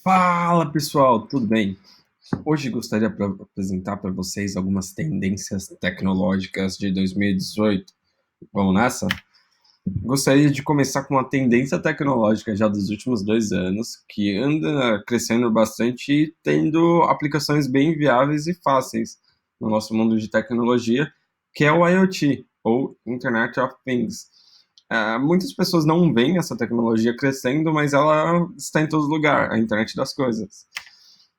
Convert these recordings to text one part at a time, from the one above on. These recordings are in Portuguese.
Fala pessoal, tudo bem? Hoje gostaria de apresentar para vocês algumas tendências tecnológicas de 2018. Vamos nessa? Gostaria de começar com uma tendência tecnológica já dos últimos 2 anos, que anda crescendo bastante e tendo aplicações bem viáveis e fáceis no nosso mundo de tecnologia, que é o IoT, ou Internet of Things. Muitas pessoas não veem essa tecnologia crescendo, mas ela está em todo lugar, a internet das coisas.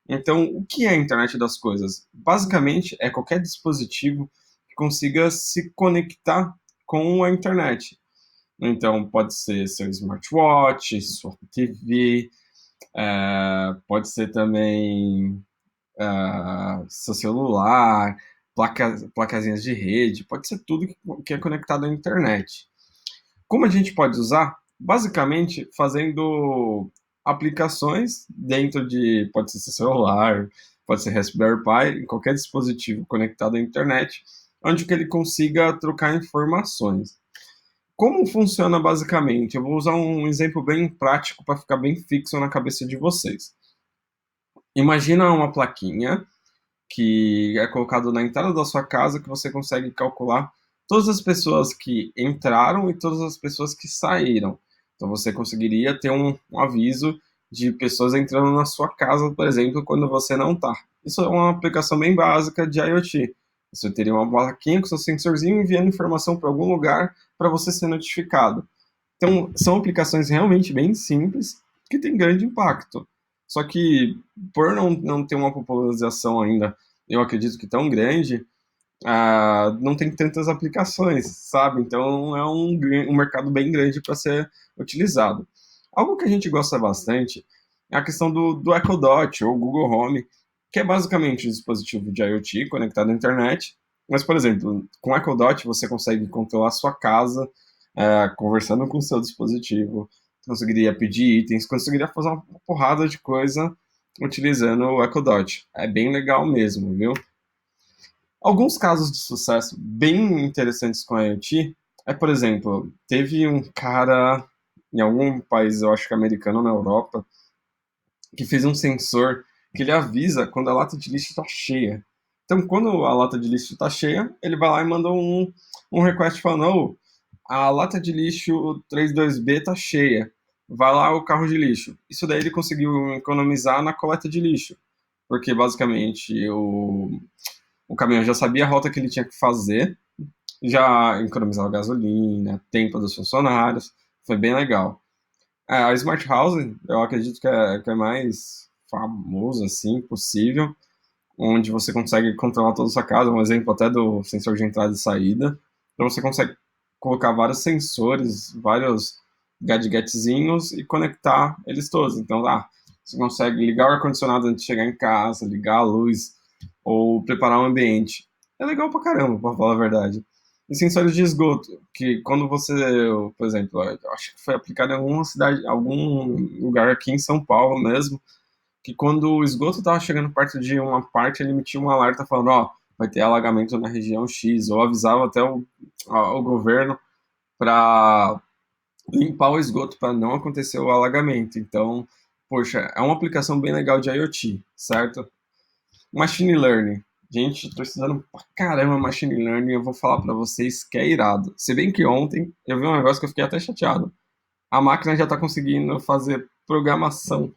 Então, o que é a internet das coisas? Basicamente, é qualquer dispositivo que consiga se conectar com a internet. Então, pode ser seu smartwatch, sua TV, pode ser também seu celular, placazinhas de rede, pode ser tudo que é conectado à internet. Como a gente pode usar? Basicamente, fazendo aplicações dentro de, pode ser seu celular, pode ser Raspberry Pi, em qualquer dispositivo conectado à internet, onde que ele consiga trocar informações. Como funciona basicamente? Eu vou usar um exemplo bem prático para ficar bem fixo na cabeça de vocês. Imagina uma plaquinha que é colocado na entrada da sua casa que você consegue calcular todas as pessoas que entraram e todas as pessoas que saíram. Então você conseguiria ter um aviso de pessoas entrando na sua casa, por exemplo, quando você não está. Isso é uma aplicação bem básica de IoT. Você teria uma plaquinha com seu sensorzinho enviando informação para algum lugar para você ser notificado. Então, são aplicações realmente bem simples que têm grande impacto. Só que, por não ter uma popularização ainda, eu acredito que tão grande, não tem tantas aplicações, sabe? Então, é um mercado bem grande para ser utilizado. Algo que a gente gosta bastante é a questão do Echo Dot ou Google Home, que é basicamente um dispositivo de IoT conectado à internet. Mas, por exemplo, com o Echo Dot você consegue controlar a sua casa, conversando com o seu dispositivo, conseguiria pedir itens, conseguiria fazer uma porrada de coisa utilizando o Echo Dot. É bem legal mesmo, viu? Alguns casos de sucesso bem interessantes com a IoT é, por exemplo, teve um cara em algum país, eu acho que americano na Europa, que fez um sensor que ele avisa quando a lata de lixo está cheia. Então, quando a lata de lixo está cheia, ele vai lá e manda um request falando: oh, a lata de lixo 32B está cheia. Vai lá o carro de lixo. Isso daí ele conseguiu economizar na coleta de lixo. Porque basicamente o caminhão já sabia a rota que ele tinha que fazer, já economizava gasolina, tempo dos funcionários. Foi bem legal. A Smart House, eu acredito que é mais famoso, assim, possível, onde você consegue controlar toda a sua casa, um exemplo até do sensor de entrada e saída. Então você consegue colocar vários sensores, vários gadgetzinhos e conectar eles todos. Então, você consegue ligar o ar-condicionado antes de chegar em casa, ligar a luz, ou preparar um ambiente. É legal pra caramba, pra falar a verdade. E sensores de esgoto, que quando você, por exemplo, eu acho que foi aplicado em alguma cidade, algum lugar aqui em São Paulo mesmo, que quando o esgoto estava chegando perto de uma parte, ele emitia um alerta falando, ó, vai ter alagamento na região X, ou avisava até o governo para limpar o esgoto para não acontecer o alagamento. Então, poxa, é uma aplicação bem legal de IoT, certo? Machine Learning. Gente, estou estudando pra caramba Machine Learning, eu vou falar para vocês que é irado. Se bem que ontem eu vi um negócio que eu fiquei até chateado. A máquina já está conseguindo fazer programação.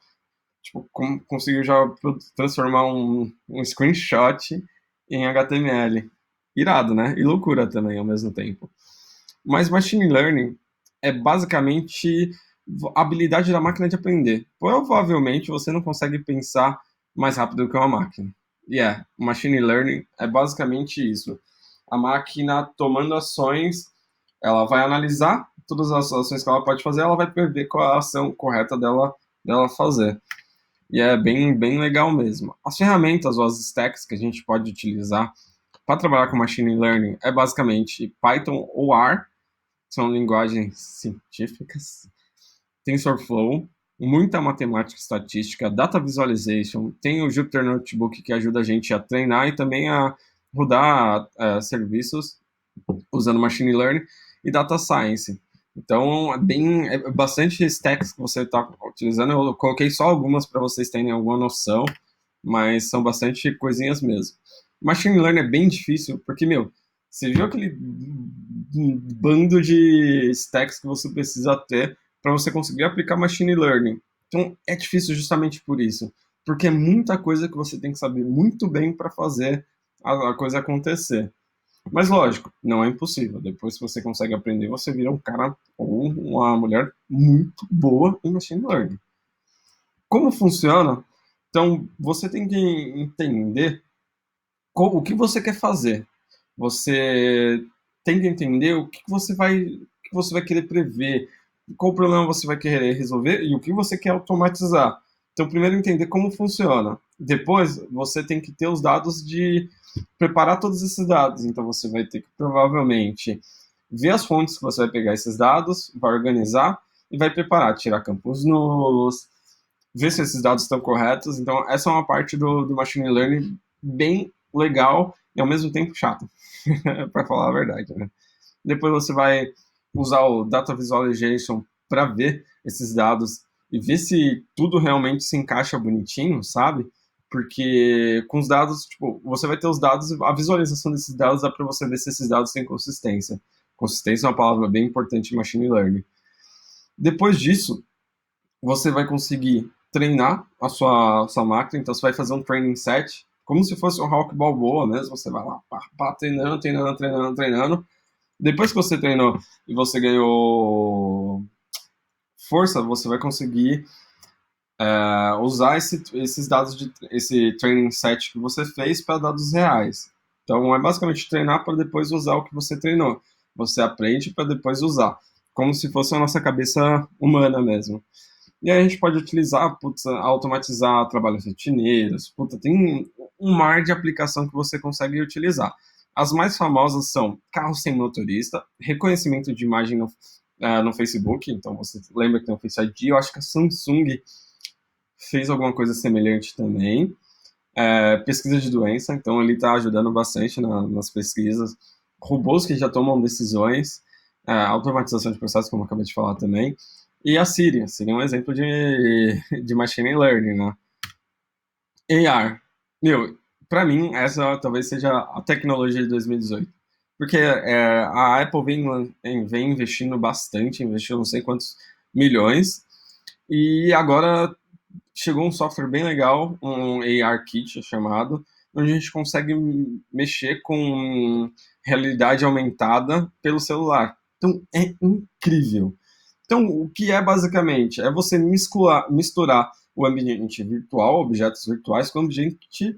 Tipo, conseguiu já transformar um screenshot em HTML. Irado, né? E loucura também ao mesmo tempo. Mas machine learning é basicamente a habilidade da máquina de aprender. Provavelmente você não consegue pensar mais rápido que uma máquina. Machine learning é basicamente isso. A máquina tomando ações, ela vai analisar todas as ações que ela pode fazer, ela vai prever qual é a ação correta dela fazer. E é bem legal mesmo. As ferramentas ou as stacks que a gente pode utilizar para trabalhar com machine learning é basicamente Python ou R, são linguagens científicas, TensorFlow, muita matemática e estatística, Data Visualization, tem o Jupyter Notebook que ajuda a gente a treinar e também a rodar serviços usando Machine Learning e Data Science. Então, é bastante stacks que você está utilizando. Eu coloquei só algumas para vocês terem alguma noção, mas são bastante coisinhas mesmo. Machine Learning é bem difícil, porque, meu, você viu aquele bando de stacks que você precisa ter para você conseguir aplicar Machine Learning. Então, é difícil justamente por isso, porque é muita coisa que você tem que saber muito bem para fazer a coisa acontecer. Mas lógico, não é impossível. Depois que você consegue aprender, você vira um cara ou uma mulher muito boa em machine learning. Como funciona? Então, você tem que entender o que você quer fazer. Você tem que entender o que você vai querer prever, qual problema você vai querer resolver e o que você quer automatizar. Então, primeiro entender como funciona. Depois, você tem que ter os dados de preparar todos esses dados. Então, você vai ter que provavelmente ver as fontes que você vai pegar esses dados, vai organizar e vai preparar, tirar campos nulos, ver se esses dados estão corretos. Então, essa é uma parte do machine learning bem legal e ao mesmo tempo chata, para falar a verdade, né? Depois você vai usar o Data Visualization para ver esses dados e ver se tudo realmente se encaixa bonitinho, sabe? Porque com os dados, tipo, você vai ter os dados, a visualização desses dados dá para você ver se esses dados têm consistência. Consistência é uma palavra bem importante em machine learning. Depois disso, você vai conseguir treinar a sua máquina, então você vai fazer um training set, como se fosse um Rock Balboa mesmo, você vai lá, pá, pá, treinando, treinando, treinando, treinando. Depois que você treinou e você ganhou força, você vai conseguir usar esses dados, esse training set que você fez para dados reais. Então é basicamente treinar para depois usar o que você treinou. Você aprende para depois usar, como se fosse a nossa cabeça humana mesmo. E aí a gente pode utilizar, putz, automatizar trabalhos rotineiros, puta, tem um mar de aplicação que você consegue utilizar. As mais famosas são carro sem motorista, reconhecimento de imagem no Facebook, então você lembra que tem o Face ID, eu acho que a Samsung fez alguma coisa semelhante também. Pesquisa de doença, então ele está ajudando bastante nas pesquisas. Robôs que já tomam decisões, automatização de processos, como eu acabei de falar também. E a Siri seria um exemplo de machine learning, né? AR. Meu, para mim, essa talvez seja a tecnologia de 2018. Porque a Apple vem investindo bastante, investiu não sei quantos milhões, e agora chegou um software bem legal, um AR Kit chamado, onde a gente consegue mexer com realidade aumentada pelo celular. Então é incrível. Então, o que é basicamente? É você misturar o ambiente virtual, objetos virtuais, com o ambiente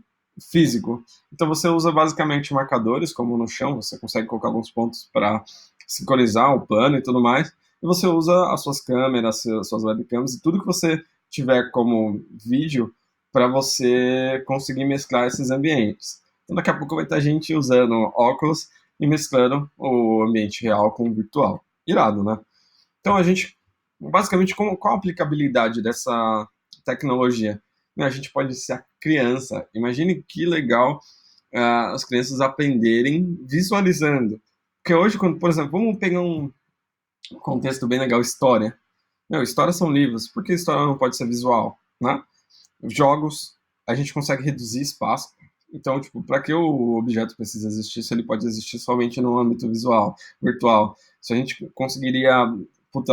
físico. Então, você usa basicamente marcadores, como no chão, você consegue colocar alguns pontos para sincronizar o plano e tudo mais. E você usa as suas câmeras, suas webcams e tudo que você tiver como vídeo para você conseguir mesclar esses ambientes. Então, daqui a pouco vai ter gente usando óculos e mesclando o ambiente real com o virtual. Irado, né? Então, a gente, basicamente, qual a aplicabilidade dessa tecnologia? A gente pode ser a criança. Imagine que legal as crianças aprenderem visualizando. Porque hoje, quando, por exemplo, vamos pegar um contexto bem legal, história. Meu, histórias são livros. Por que história não pode ser visual, né? Jogos, a gente consegue reduzir espaço. Então, tipo, para que o objeto precisa existir se ele pode existir somente no âmbito visual, virtual? Se a gente conseguiria, puta,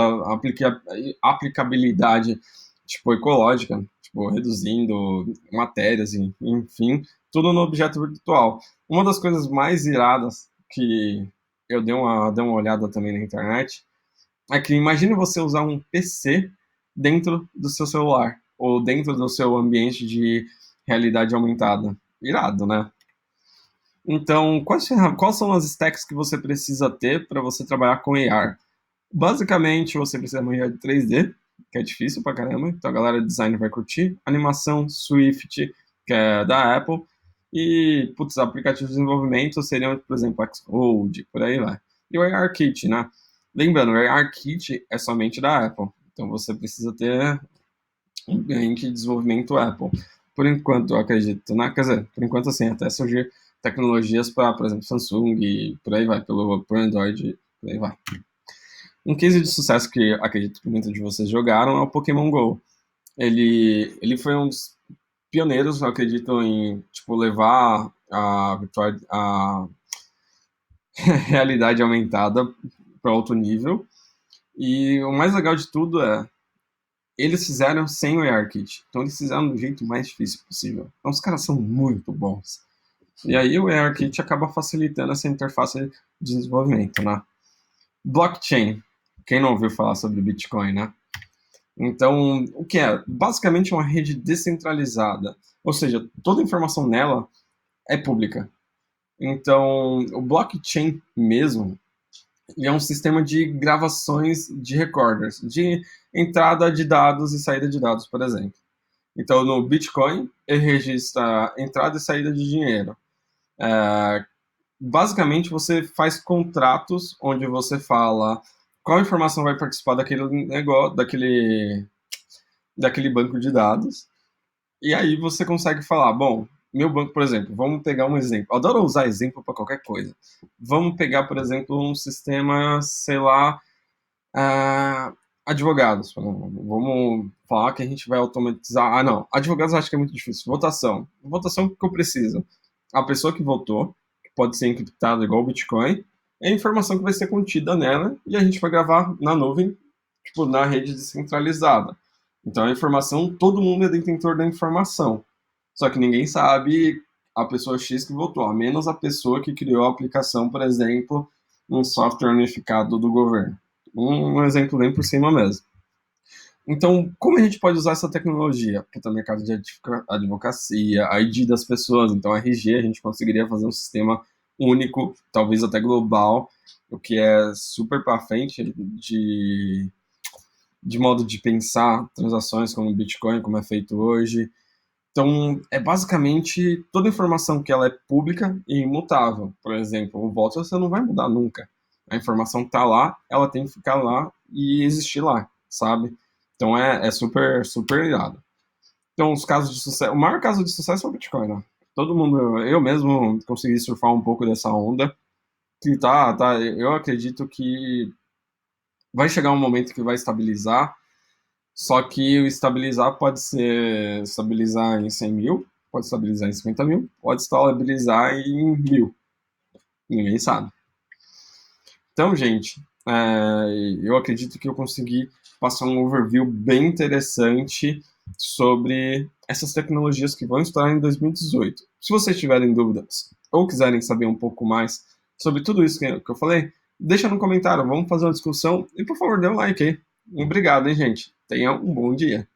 aplicabilidade, tipo, ecológica, tipo, reduzindo matérias, enfim, tudo no objeto virtual. Uma das coisas mais iradas que eu dei uma olhada também na internet é que imagine você usar um PC dentro do seu celular ou dentro do seu ambiente de realidade aumentada. Irado, né? Então, quais são as stacks que você precisa ter para você trabalhar com AR? Basicamente, você precisa manjar de 3D, que é difícil pra caramba, então a galera de design vai curtir. Animação, Swift, que é da Apple. E, putz, aplicativos de desenvolvimento seriam, por exemplo, Xcode, por aí vai. E o ARKit, né? Lembrando, o ARKit é somente da Apple. Então você precisa ter um ambiente de desenvolvimento Apple. Por enquanto, eu acredito, né? Quer dizer, por enquanto, assim, até surgir tecnologias para, por exemplo, Samsung e por aí vai, por Android, por aí vai. Um case de sucesso que acredito que muitos de vocês jogaram é o Pokémon Go. Ele foi um dos pioneiros, eu acredito, em tipo, levar a realidade aumentada para outro nível. E o mais legal de tudo é, eles fizeram sem o ARKit. Então eles fizeram do jeito mais difícil possível. Então os caras são muito bons. E aí o ARKit acaba facilitando essa interface de desenvolvimento, né? Blockchain. Quem não ouviu falar sobre Bitcoin, né? Então, o que é? Basicamente uma rede descentralizada. Ou seja, toda a informação nela é pública. Então, o blockchain mesmo, ele é um sistema de gravações de recorders, de entrada de dados e saída de dados, por exemplo. Então, no Bitcoin, ele registra entrada e saída de dinheiro. Basicamente, você faz contratos onde você fala qual informação vai participar daquele negócio, daquele banco de dados. E aí você consegue falar, bom, meu banco, por exemplo, vamos pegar um exemplo. Eu adoro usar exemplo para qualquer coisa. Vamos pegar, por exemplo, um sistema, sei lá, ah, advogados. Vamos falar que a gente vai automatizar. Ah, não. Advogados eu acho que é muito difícil. Votação. Votação que eu preciso. A pessoa que votou, que pode ser encriptada igual o Bitcoin, é a informação que vai ser contida nela e a gente vai gravar na nuvem, tipo, na rede descentralizada. Então a informação, todo mundo é detentor da informação. Só que ninguém sabe a pessoa X que votou, a menos a pessoa que criou a aplicação, por exemplo, um software unificado do governo. Um exemplo bem por cima mesmo. Então, como a gente pode usar essa tecnologia para o mercado de advocacia, a ID das pessoas? Então, a RG, a gente conseguiria fazer um sistema único, talvez até global, o que é super para frente de modo de pensar transações como o Bitcoin, como é feito hoje. Então, é basicamente toda informação que ela é pública e imutável. Por exemplo, o voto você não vai mudar nunca. A informação está lá, ela tem que ficar lá e existir lá, sabe? Então é super, super irado. Então, os casos de sucesso. O maior caso de sucesso é o Bitcoin, né? Todo mundo. Eu mesmo consegui surfar um pouco dessa onda. Que tá. Eu acredito que vai chegar um momento que vai estabilizar. Só que o estabilizar pode ser estabilizar em 100 mil, pode estabilizar em 50 mil, pode estabilizar em 1000. Ninguém sabe. Então, gente, eu acredito que eu consegui passar um overview bem interessante sobre essas tecnologias que vão estar em 2018. Se vocês tiverem dúvidas ou quiserem saber um pouco mais sobre tudo isso que eu falei, deixa no comentário, vamos fazer uma discussão e, por favor, dê um like aí. Obrigado, hein, gente. Tenha um bom dia.